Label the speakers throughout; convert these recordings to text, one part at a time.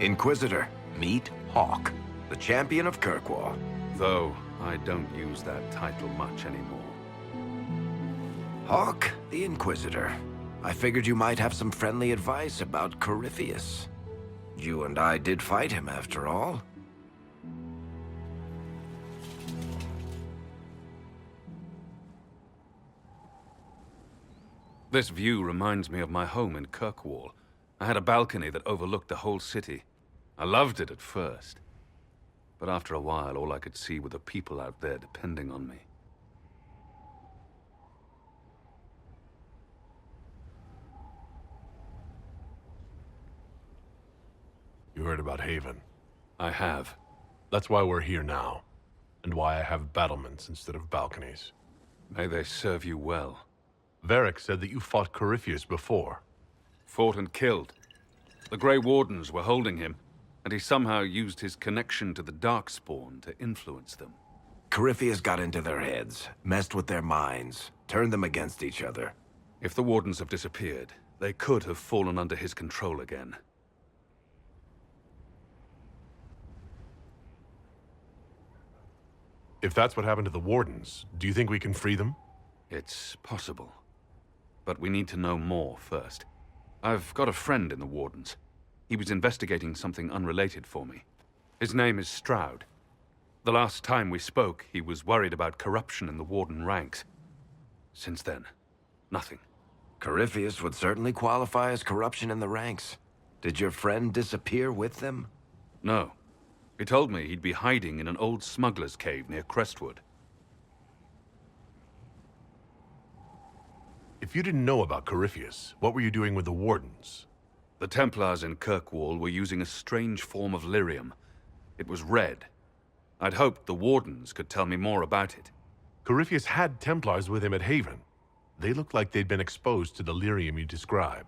Speaker 1: Inquisitor, meet Hawke, the champion of Kirkwall.
Speaker 2: Though I don't use that title much anymore.
Speaker 1: Hawke, the Inquisitor. I figured you might have some friendly advice about Corypheus. You and I did fight him, after all.
Speaker 2: This view reminds me of my home in Kirkwall. I had a balcony that overlooked the whole city. I loved it at first. But after a while, all I could see were the people out there depending on me.
Speaker 3: You heard about Haven.
Speaker 2: I have.
Speaker 3: That's why we're here now, and why I have battlements instead of balconies.
Speaker 2: May they serve you well.
Speaker 3: Varric said that you fought Corypheus before.
Speaker 2: Fought and killed. The Grey Wardens were holding him, and he somehow used his connection to the Darkspawn to influence them.
Speaker 1: Corypheus got into their heads, messed with their minds, turned them against each other.
Speaker 2: If the Wardens have disappeared, they could have fallen under his control again.
Speaker 3: If that's what happened to the Wardens, do you think we can free them?
Speaker 2: It's possible. But we need to know more first. I've got a friend in the Wardens. He was investigating something unrelated for me. His name is Stroud. The last time we spoke, he was worried about corruption in the Warden ranks. Since then, nothing.
Speaker 1: Corypheus would certainly qualify as corruption in the ranks. Did your friend disappear with them?
Speaker 2: No. He told me he'd be hiding in an old smuggler's cave near Crestwood.
Speaker 3: If you didn't know about Corypheus, what were you doing with the Wardens?
Speaker 2: The Templars in Kirkwall were using a strange form of lyrium. It was red. I'd hoped the Wardens could tell me more about it.
Speaker 3: Corypheus had Templars with him at Haven. They looked like they'd been exposed to the lyrium you describe.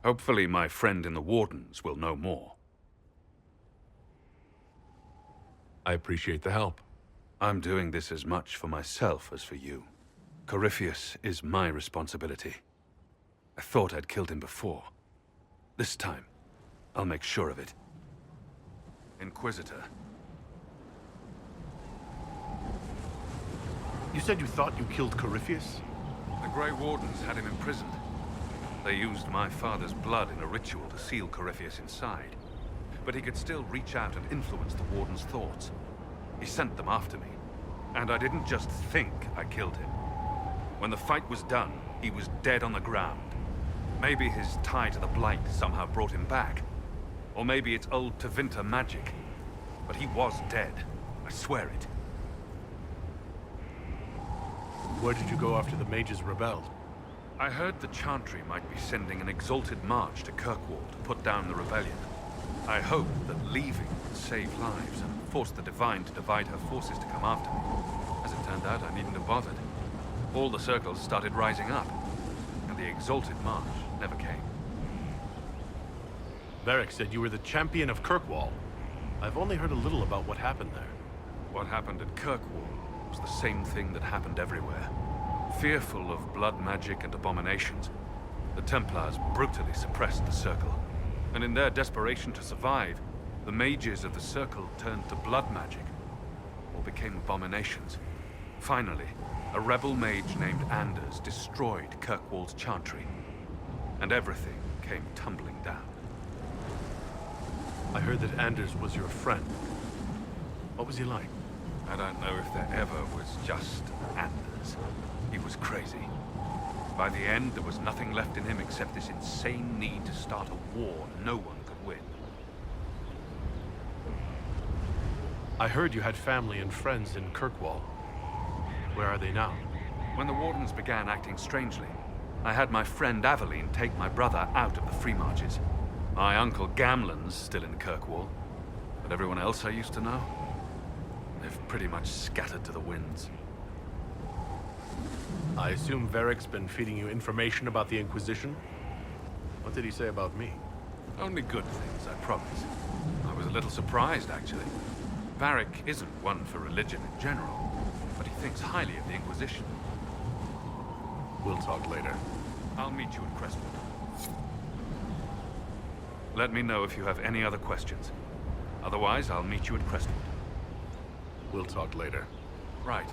Speaker 2: Hopefully my friend in the Wardens will know more.
Speaker 3: I appreciate the help.
Speaker 2: I'm doing this as much for myself as for you. Corypheus is my responsibility. I thought I'd killed him before. This time, I'll make sure of it. Inquisitor.
Speaker 3: You said you thought you killed Corypheus?
Speaker 2: The Grey Wardens had him imprisoned. They used my father's blood in a ritual to seal Corypheus inside. But he could still reach out and influence the Warden's thoughts. He sent them after me. And I didn't just think I killed him. When the fight was done, he was dead on the ground. Maybe his tie to the Blight somehow brought him back. Or maybe it's old Tevinter magic. But he was dead. I swear it.
Speaker 3: Where did you go after the mages rebelled?
Speaker 2: I heard the Chantry might be sending an exalted march to Kirkwall to put down the rebellion. I hoped that leaving would save lives and force the Divine to divide her forces to come after me. As it turned out, I needn't have bothered. All the circles started rising up, and the exalted march never came.
Speaker 3: Varric said you were the champion of Kirkwall. I've only heard a little about what happened there.
Speaker 2: What happened at Kirkwall was the same thing that happened everywhere. Fearful of blood magic and abominations, the Templars brutally suppressed the Circle. And in their desperation to survive, the mages of the Circle turned to blood magic, or became abominations. Finally, a rebel mage named Anders destroyed Kirkwall's Chantry, and everything came tumbling down.
Speaker 3: I heard that Anders was your friend. What was he like?
Speaker 2: I don't know if there ever was just Anders. He was crazy. By the end, there was nothing left in him except this insane need to start a war no one could win.
Speaker 3: I heard you had family and friends in Kirkwall. Where are they now?
Speaker 2: When the Wardens began acting strangely, I had my friend Aveline take my brother out of the Free Marches. My uncle Gamlen's still in Kirkwall, but everyone else I used to know, they've pretty much scattered to the winds.
Speaker 3: I assume Varric's been feeding you information about the Inquisition? What did he say about me?
Speaker 2: Only good things, I promise. I was a little surprised, actually. Varric isn't one for religion in general, but he thinks highly of the Inquisition.
Speaker 3: We'll talk later.
Speaker 2: I'll meet you at Crestwood. Let me know if you have any other questions. Otherwise, I'll meet you at Crestwood.
Speaker 3: We'll talk later.
Speaker 2: Right.